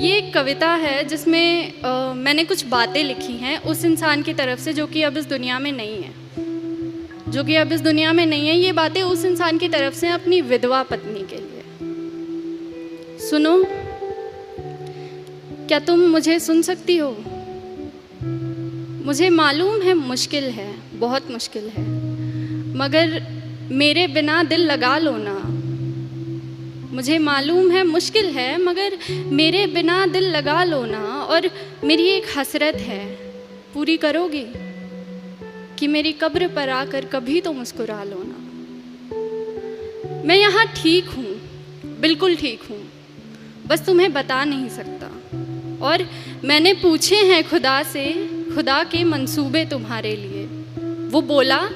ये एक कविता है जिसमें मैंने कुछ बातें लिखी हैं उस इंसान की तरफ से जो कि अब इस दुनिया में नहीं है, ये बातें उस इंसान की तरफ से अपनी विधवा पत्नी के लिए। सुनो, क्या तुम मुझे सुन सकती हो? मुझे मालूम है मुश्किल है, बहुत मुश्किल है, मगर मेरे बिना दिल लगा लो ना। मुझे मालूम है मुश्किल है, मगर मेरे बिना दिल लगा लो ना। और मेरी एक हसरत है, पूरी करोगी कि मेरी कब्र पर आकर कभी तो मुस्कुरा लो ना। मैं यहाँ ठीक हूँ, बिल्कुल ठीक हूँ, बस तुम्हें बता नहीं सकता। और मैंने पूछे हैं खुदा से, खुदा के मंसूबे तुम्हारे लिए। वो बोला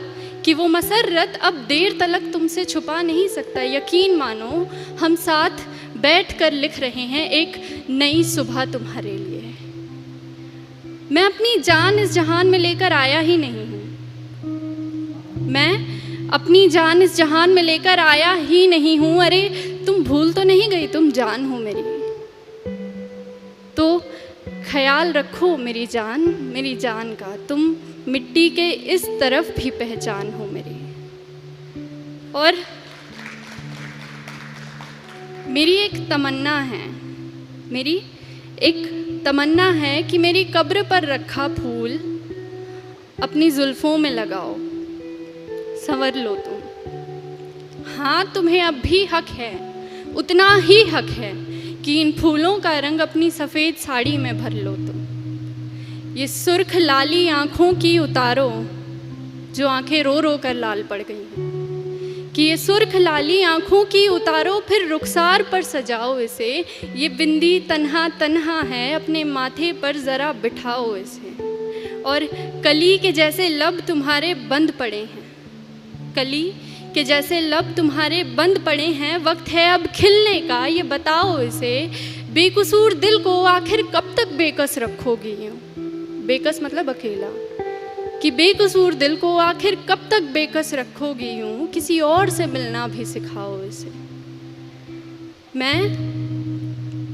कि वो मसर्रत अब देर तलक तुमसे छुपा नहीं सकता। यकीन मानो, हम साथ बैठकर लिख रहे हैं एक नई सुबह तुम्हारे लिए। मैं अपनी जान इस जहान में लेकर आया ही नहीं हूँ, मैं अपनी जान इस जहान में लेकर आया ही नहीं हूँ। अरे तुम भूल तो नहीं गई, तुम जान हो मेरी, तो ख्याल रखो मेरी जान का। तुम मिट्टी के इस तरफ भी पहचान हो मेरी। और मेरी एक तमन्ना है कि मेरी कब्र पर रखा फूल अपनी जुल्फों में लगाओ, संवर लो तुम। हाँ, तुम्हें अब भी हक है, उतना ही हक है कि इन फूलों का रंग अपनी सफ़ेद साड़ी में भर लो तुम। ये सुर्ख लाली आँखों की उतारो, जो आँखें रो रो कर लाल पड़ गई हैं, कि ये सुर्ख लाली आँखों की उतारो, फिर रुखसार पर सजाओ इसे। ये बिंदी तन्हा तन्हा है, अपने माथे पर ज़रा बिठाओ इसे। और कली के जैसे लब तुम्हारे बंद पड़े हैं, कली के जैसे लब तुम्हारे बंद पड़े हैं, वक्त है अब खिलने का, ये बताओ इसे। बेकसूर दिल को आखिर कब तक बेकस रखोगी यूँ? बेकस मतलब अकेला, कि बेकसूर दिल को आखिर कब तक बेकस रखोगी यूँ? किसी और से मिलना भी सिखाओ इसे। मैं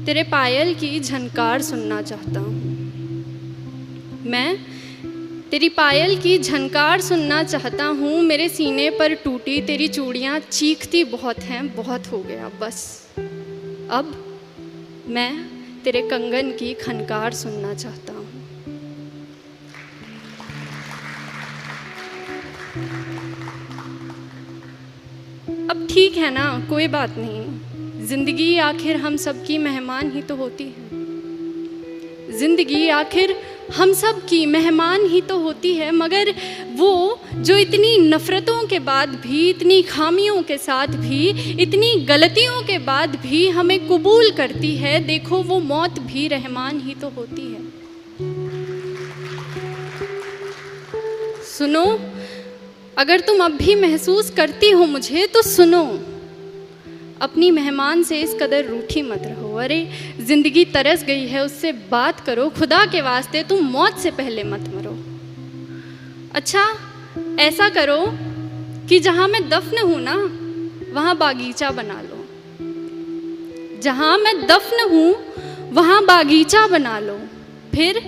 तेरे पायल की झनकार सुनना चाहता हूँ, मैं तेरी पायल की झनकार सुनना चाहता हूँ। मेरे सीने पर टूटी तेरी चूड़ियाँ चीखती बहुत हैं, बहुत हो गया बस। अब मैं तेरे कंगन की खनकार सुनना चाहता हूँ। अब ठीक है ना, कोई बात नहीं, जिंदगी आखिर हम सब की मेहमान ही तो होती है। जिंदगी आखिर हम सब की मेहमान ही तो होती है, मगर वो जो इतनी नफ़रतों के बाद भी, इतनी खामियों के साथ भी, इतनी गलतियों के बाद भी हमें कबूल करती है, देखो वो मौत भी रहमान ही तो होती है। सुनो, अगर तुम अब भी महसूस करती हो मुझे तो सुनो, अपनी मेहमान से इस कदर रूठी मत रहो। अरे ज़िंदगी तरस गई है, उससे बात करो, खुदा के वास्ते तुम मौत से पहले मत मरो। अच्छा ऐसा करो कि जहाँ मैं दफन हूँ ना, वहाँ बागीचा बना लो। जहाँ मैं दफन हूँ वहाँ बागीचा बना लो। फिर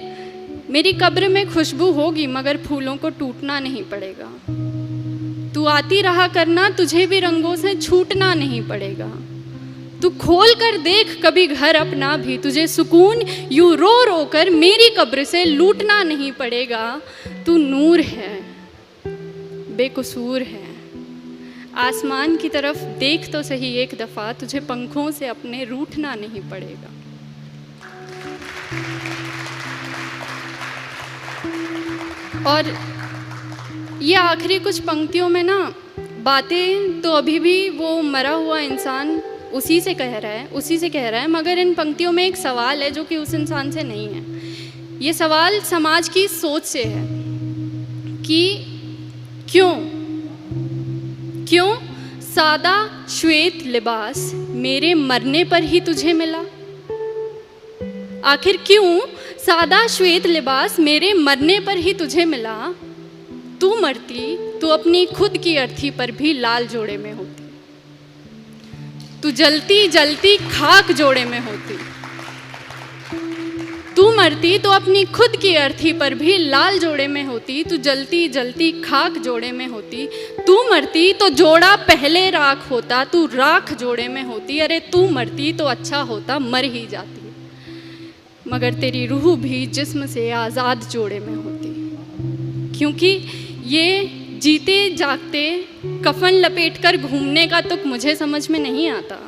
मेरी कब्र में खुशबू होगी, मगर फूलों को टूटना नहीं पड़ेगा। तू आती रहा करना, तुझे भी रंगों से छूटना नहीं पड़ेगा। तू खोल कर देख कभी घर अपना भी, तुझे सुकून यूं रो रो कर मेरी कब्र से लूटना नहीं पड़ेगा। तू नूर है, बेकसूर है, आसमान की तरफ देख तो सही एक दफ़ा, तुझे पंखों से अपने रूठना नहीं पड़ेगा। और ये आखिरी कुछ पंक्तियों में ना बातें तो अभी भी वो मरा हुआ इंसान उसी से कह रहा है, मगर इन पंक्तियों में एक सवाल है जो कि उस इंसान से नहीं है। ये सवाल समाज की सोच से है कि क्यों सादा श्वेत लिबास मेरे मरने पर ही तुझे मिला? आखिर क्यों सादा श्वेत लिबास मेरे मरने पर ही तुझे मिला? तू मरती तो अपनी खुद की अर्थी पर भी लाल जोड़े में होती, तू जलती जलती खाक जोड़े में होती। मरती तो अपनी खुद की अर्थी पर भी लाल जोड़े में होती, तू जलती जलती खाक जोड़े में होती। तू मरती तो जोड़ा पहले राख होता, तू राख जोड़े में होती। अरे तू मरती तो अच्छा होता, मर ही जाती, मगर तेरी रूह भी जिस्म से आज़ाद जोड़े में होती। क्योंकि ये जीते जागते कफन लपेटकर घूमने का तुक मुझे समझ में नहीं आता।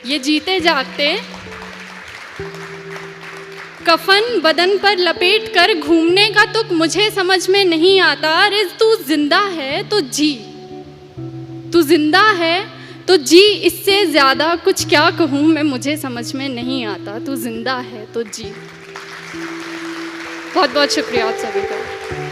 ये जीते जागते कफन बदन पर लपेट कर घूमने का तुक मुझे समझ में नहीं आता। अरे तू जिंदा है तो जी, तू जिंदा है तो जी, इससे ज़्यादा कुछ क्या कहूँ मैं, मुझे समझ में नहीं आता। तू जिंदा है तो जी। बहुत बहुत शुक्रिया आप सभी का।